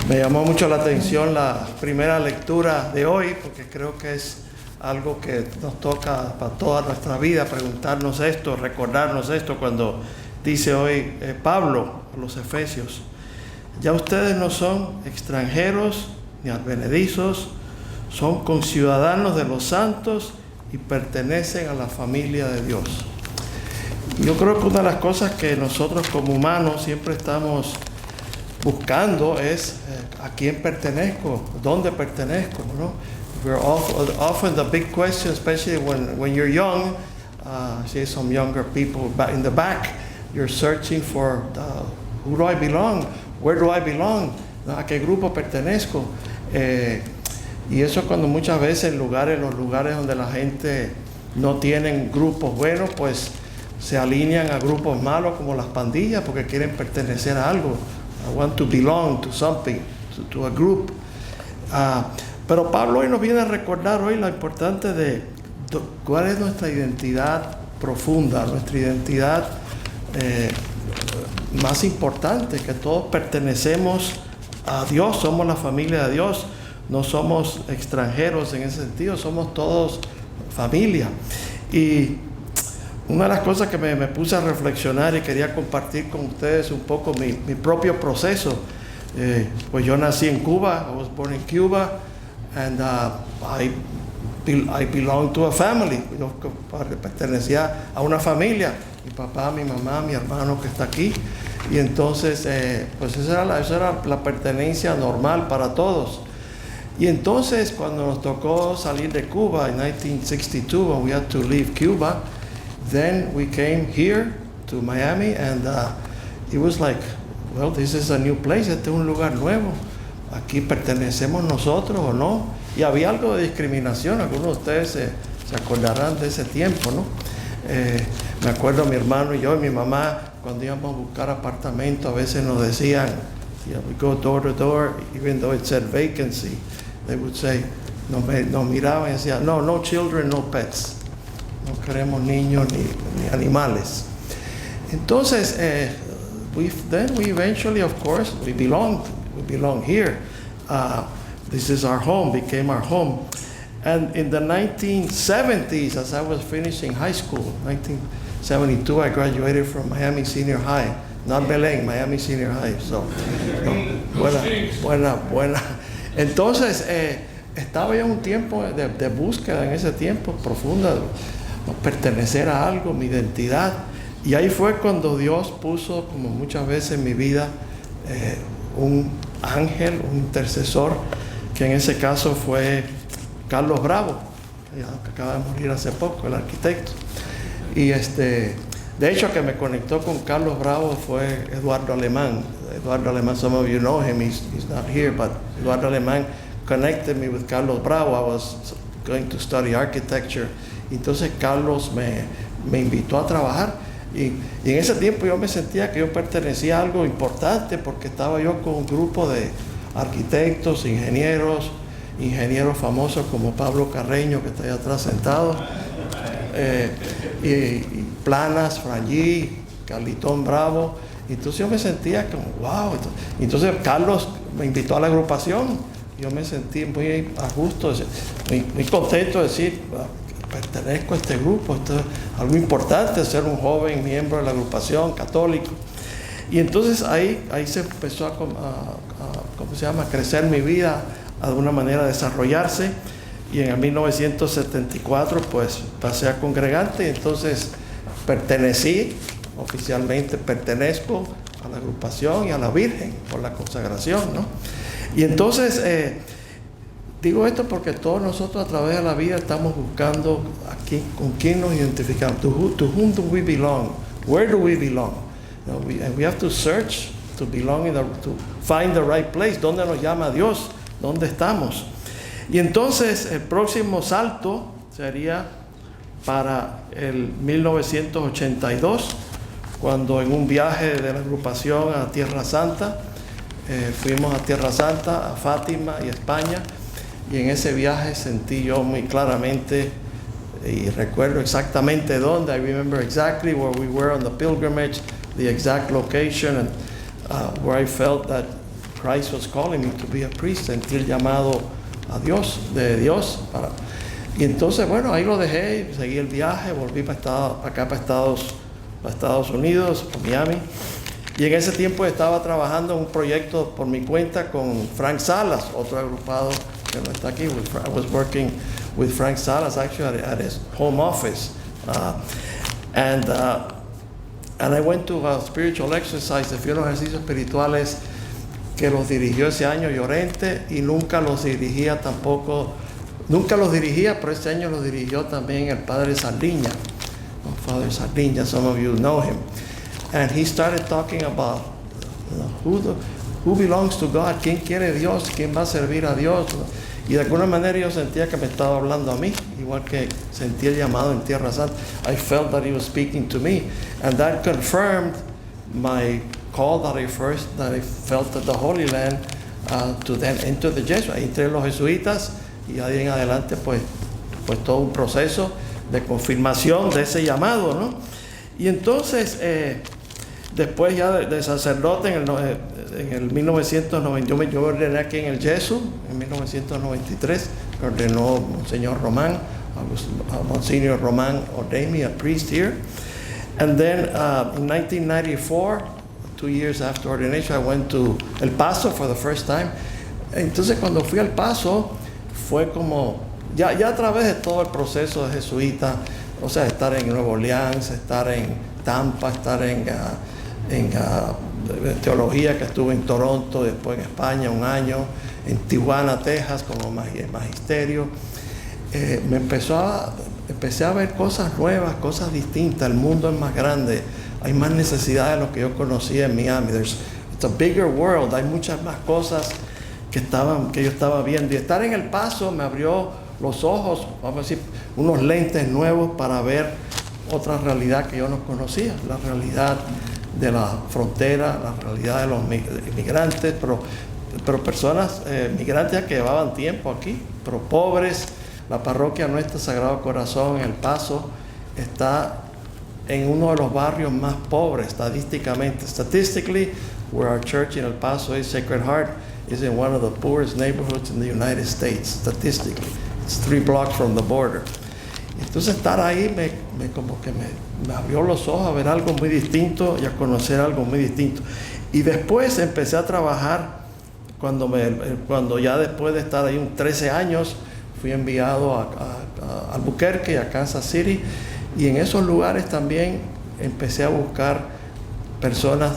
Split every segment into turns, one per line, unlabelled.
Me llamó mucho la atención la primera lectura de hoy, porque creo que es algo que nos toca para toda nuestra vida, preguntarnos esto, recordarnos esto, cuando dice hoy Pablo a los Efesios: ya ustedes no son extranjeros ni advenedizos, son conciudadanos de los santos y pertenecen a la familia de Dios. Yo creo que una de las cosas que nosotros como humanos siempre estamos buscando es a quién pertenezco, dónde pertenezco, ¿no? We're often the big question, especially when you're young, I see some younger people in the back, you're searching for who do I belong, where do I belong, ¿no? ¿A qué grupo pertenezco? Y eso es cuando muchas veces los lugares donde la gente no tienen grupos buenos, pues se alinean a grupos malos como las pandillas porque quieren pertenecer a algo. I want to belong to something, to a group. Pero Pablo hoy nos viene a recordar hoy lo importante de cuál es nuestra identidad profunda, nuestra identidad más importante, que todos pertenecemos a Dios, somos la familia de Dios, no somos extranjeros en ese sentido, somos todos familia. Y una de las cosas que me puse a reflexionar y quería compartir con ustedes un poco mi propio proceso. Pues yo nací en Cuba, I was born in Cuba, and I belong to a family. Yo pertenecía a una familia, mi papá, mi mamá, mi hermano que está aquí. Y entonces, pues esa era la pertenencia normal para todos. Y entonces, cuando nos tocó salir de Cuba en 1962, when we had to leave Cuba, then we came here to Miami, and it was like, well, this is a new place, este es un lugar nuevo, aquí pertenecemos nosotros o no. Y había algo de discriminación, algunos de ustedes se acordarán de ese tiempo, ¿no? Me acuerdo mi hermano y yo y mi mamá, cuando íbamos a buscar apartamento, a veces nos decían, we go door to door, even though it said vacancy, they would say, nos miraban y decían, no children, no pets. No queremos niños ni animales. Entonces, we eventually, of course, we belong here. This is our home, became our home. And in the 1970s, as I was finishing high school, 1972, I graduated from Miami Senior High. Not Belén, Miami Senior High. So, buena. Entonces, estaba ya un tiempo de búsqueda en ese tiempo profunda, pertenecer a algo, mi identidad. Y ahí fue cuando Dios puso, como muchas veces en mi vida, un ángel, un intercesor, que en ese caso fue Carlos Bravo, que acaba de morir hace poco, el arquitecto. Y de hecho, que me conectó con Carlos Bravo fue Eduardo Alemán. Eduardo Alemán, some of you know him, he's not here, but Eduardo Alemán connected me with Carlos Bravo. I was going to study architecture. Entonces Carlos me invitó a trabajar y en ese tiempo yo me sentía que yo pertenecía a algo importante, porque estaba yo con un grupo de arquitectos, ingenieros famosos como Pablo Carreño, que está ahí atrás sentado, y Planas, Frangí, Carlitón Bravo. Entonces yo me sentía como wow. Entonces Carlos me invitó a la agrupación, yo me sentí muy a gusto, muy contento de decir, pertenezco a este grupo, esto es algo importante, ser un joven miembro de la agrupación católico. Y entonces ahí se empezó a crecer mi vida, de alguna manera desarrollarse. Y en el 1974 pues pasé a congregante, y entonces oficialmente pertenezco a la agrupación y a la Virgen por la consagración, ¿no? Y entonces digo esto porque todos nosotros a través de la vida estamos buscando con quién nos identificamos. To whom do we belong? Where do we belong? And we have to search to belong to find the right place. ¿Dónde nos llama Dios? ¿Dónde estamos? Y entonces el próximo salto sería para el 1982, cuando en un viaje de la agrupación a Tierra Santa, fuimos a Tierra Santa, a Fátima y a España, y en ese viaje sentí yo muy claramente, y recuerdo exactamente dónde. I remember exactly where we were on the pilgrimage, the exact location, and where I felt that Christ was calling me to be a priest. Sentí el llamado a Dios, de Dios. Y entonces, bueno, ahí lo dejé, seguí el viaje, volví acá para Estados Unidos, para Miami. Y en ese tiempo estaba trabajando en un proyecto por mi cuenta con Frank Salas, otro agrupado que no está aquí. I was working with Frank Salas actually at his home office. And I went to a spiritual exercise, fui a unos ejercicios espirituales que los dirigió ese año Llorente, y nunca los dirigía, pero ese año los dirigió también el padre Sardiña, Father Sardiña, some of you know him. And he started talking about who belongs to God, quién quiere Dios, quién va a servir a Dios. Y de alguna manera yo sentía que me estaba hablando a mí, igual que sentí el llamado en Tierra Santa. I felt that he was speaking to me, and that confirmed my call that I felt at the Holy Land, to then enter the Jesuits. Entré en los jesuitas, y ahí en adelante pues todo un proceso de confirmación de ese llamado, ¿no? Y entonces después ya de sacerdote en el 1990, yo me ordené aquí en el Jesús en 1993. Me ordenó Monseñor Román, Monsignor Román ordained me a priest here. And then in 1994, 2 years after ordination, I went to El Paso for the first time. Entonces cuando fui al Paso fue como ya a través de todo el proceso de jesuita, o sea, estar en Nueva Orleans, estar en Tampa, estar en teología, que estuve en Toronto, después en España un año, en Tijuana, Texas, como magisterio. Empecé a ver cosas nuevas, cosas distintas. El mundo es más grande, hay más necesidad de lo que yo conocía en Miami. It's a bigger world, hay muchas más cosas que yo estaba viendo. Y estar en El Paso me abrió los ojos, vamos a decir, unos lentes nuevos para ver otra realidad que yo no conocía, la realidad de la frontera, la realidad de los inmigrantes, pero personas migrantes que llevaban tiempo aquí, pero pobres. La parroquia nuestra, Sagrado Corazón, en El Paso, está en uno de los barrios más pobres estadísticamente. Statistically, where our church in El Paso is, Sacred Heart, is in one of the poorest neighborhoods in the United States, statistically. It's 3 blocks from the border. Entonces estar ahí me abrió los ojos a ver algo muy distinto y a conocer algo muy distinto. Y después empecé a trabajar, cuando ya después de estar ahí 13 años, fui enviado a Albuquerque y a Kansas City, y en esos lugares también empecé a buscar personas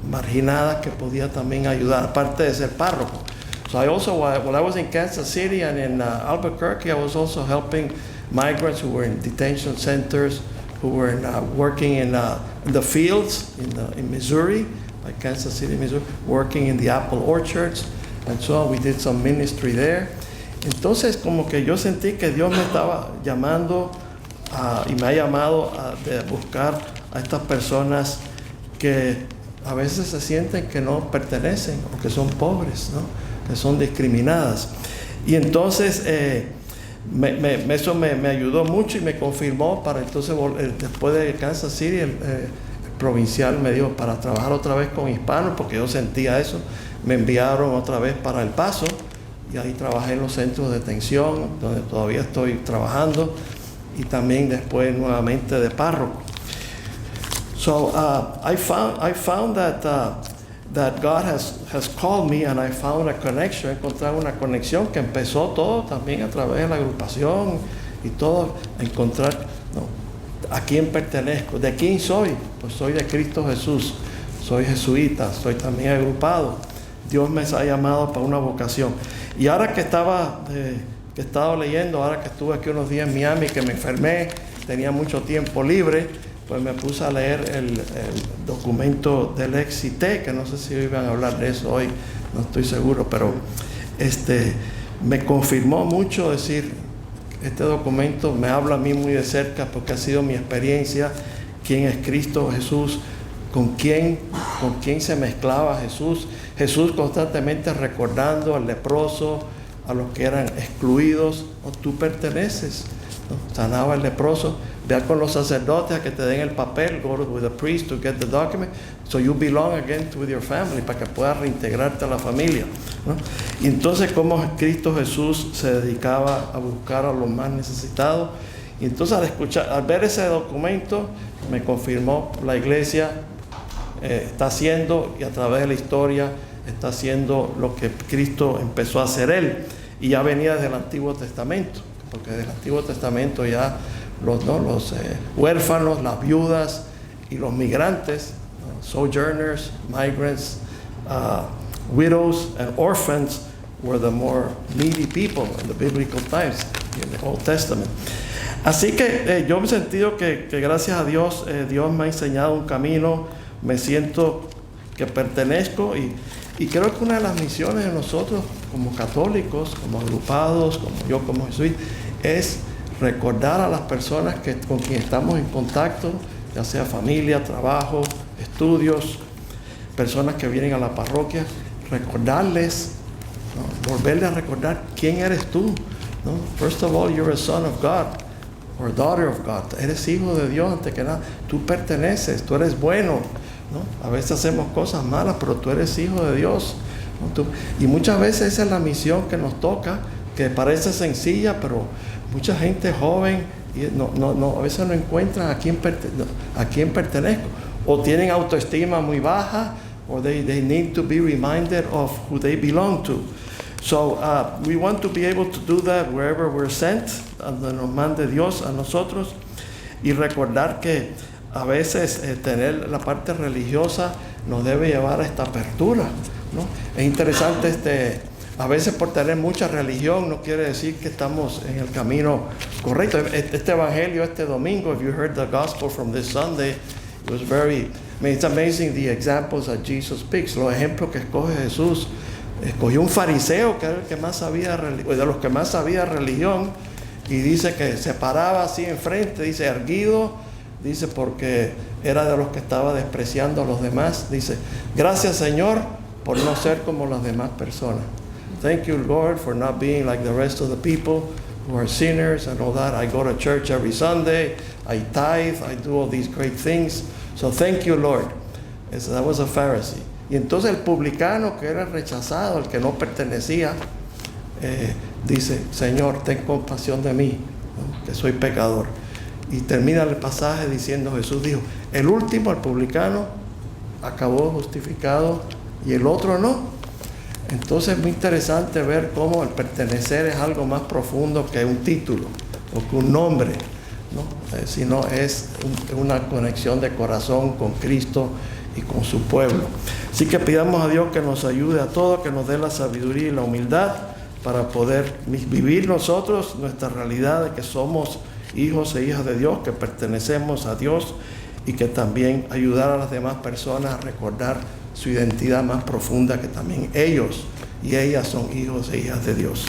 marginadas que podía también ayudar, aparte de ser párroco. So I also, while I was in Kansas City and in Albuquerque, I was also helping migrants who were in detention centers, who were working in the fields in Missouri, like Kansas City, Missouri, working in the apple orchards, and so on. We did some ministry there. Entonces, como que yo sentí que Dios me estaba llamando y me ha llamado de buscar a estas personas que a veces se sienten que no pertenecen o que son pobres, ¿no? Que son discriminadas. Y entonces eso me ayudó mucho y me confirmó para entonces, después de Kansas City, el provincial me dijo para trabajar otra vez con hispanos, porque yo sentía eso. Me enviaron otra vez para El Paso, y ahí trabajé en los centros de detención, donde todavía estoy trabajando, y también después nuevamente de párroco. So I found that God has called me, and I found a connection. Encontré una conexión que empezó todo también a través de la agrupación y todo, encontrar, ¿a quién pertenezco? ¿De quién soy? Pues soy de Cristo Jesús, soy jesuita, soy también agrupado. Dios me ha llamado para una vocación. Y ahora que he estado leyendo, ahora que estuve aquí unos días en Miami, que me enfermé, tenía mucho tiempo libre, pues me puse a leer el documento del Ex-IT, que no sé si iban a hablar de eso hoy, no estoy seguro, pero me confirmó mucho, decir, este documento me habla a mí muy de cerca, porque ha sido mi experiencia, quién es Cristo Jesús, con quién se mezclaba Jesús. Jesús constantemente recordando al leproso, a los que eran excluidos. Oh, tú perteneces, ¿no? Sanaba al leproso. Ve con los sacerdotes a que te den el papel. Go with the priest to get the document. So you belong again with your family, para que puedas reintegrarte a la familia, ¿no? Y entonces, como Cristo Jesús se dedicaba a buscar a los más necesitados. Y entonces, al ver ese documento, me confirmó la iglesia está haciendo, y a través de la historia está haciendo lo que Cristo empezó a hacer Él. Y ya venía desde el Antiguo Testamento, porque desde el Antiguo Testamento ya los huérfanos, las viudas y los migrantes, sojourners, migrants, widows and orphans were the more needy people in the biblical times, in the Old Testament. Así que yo me he sentido que gracias a Dios, Dios me ha enseñado un camino, me siento que pertenezco y creo que una de las misiones de nosotros como católicos, como agrupados, como yo como jesuita, es recordar a las personas con quien estamos en contacto, ya sea familia, trabajo, estudios, personas que vienen a la parroquia, recordarles, ¿no? Volverles a recordar quién eres tú, ¿no? First of all, you're a son of God or a daughter of God. Eres hijo de Dios antes que nada. Tú perteneces, tú eres bueno, ¿no? A veces hacemos cosas malas, pero tú eres hijo de Dios, ¿no? Y muchas veces esa es la misión que nos toca, que parece sencilla, pero mucha gente joven a veces no encuentran a quién pertenezco, o tienen autoestima muy baja, or they need to be reminded of who they belong to. So we want to be able to do that wherever we're sent, donde nos mande Dios a nosotros, y recordar que a veces tener la parte religiosa nos debe llevar a esta apertura, ¿no? Es interesante, a veces por tener mucha religión no quiere decir que estamos en el camino correcto. Este evangelio este domingo, if you heard the gospel from this Sunday, it was it's amazing the examples that Jesus picks, los ejemplos que escoge Jesús. Escogió un fariseo que era el que más sabía, de los que más sabía religión, y dice que se paraba así enfrente, dice erguido, dice porque era de los que estaba despreciando a los demás. Dice, gracias Señor por no ser como las demás personas. Thank you Lord for not being like the rest of the people who are sinners and all that. I go to church every Sunday, I tithe, I do all these great things. So thank you Lord. That was a Pharisee. Y entonces el publicano, que era rechazado, el que no pertenecía, dice, Señor, ten compasión de mí, ¿no? Que soy pecador. Y termina el pasaje diciendo, Jesús dijo, el último, el publicano, acabó justificado y el otro no. Entonces es muy interesante ver cómo el pertenecer es algo más profundo que un título o que un nombre, ¿no? Sino es una conexión de corazón con Cristo y con su pueblo. Así que pidamos a Dios que nos ayude a todos, que nos dé la sabiduría y la humildad para poder vivir nosotros nuestra realidad de que somos hijos e hijas de Dios, que pertenecemos a Dios, y que también ayudar a las demás personas a recordar su identidad más profunda, que también ellos y ellas son hijos e hijas de Dios.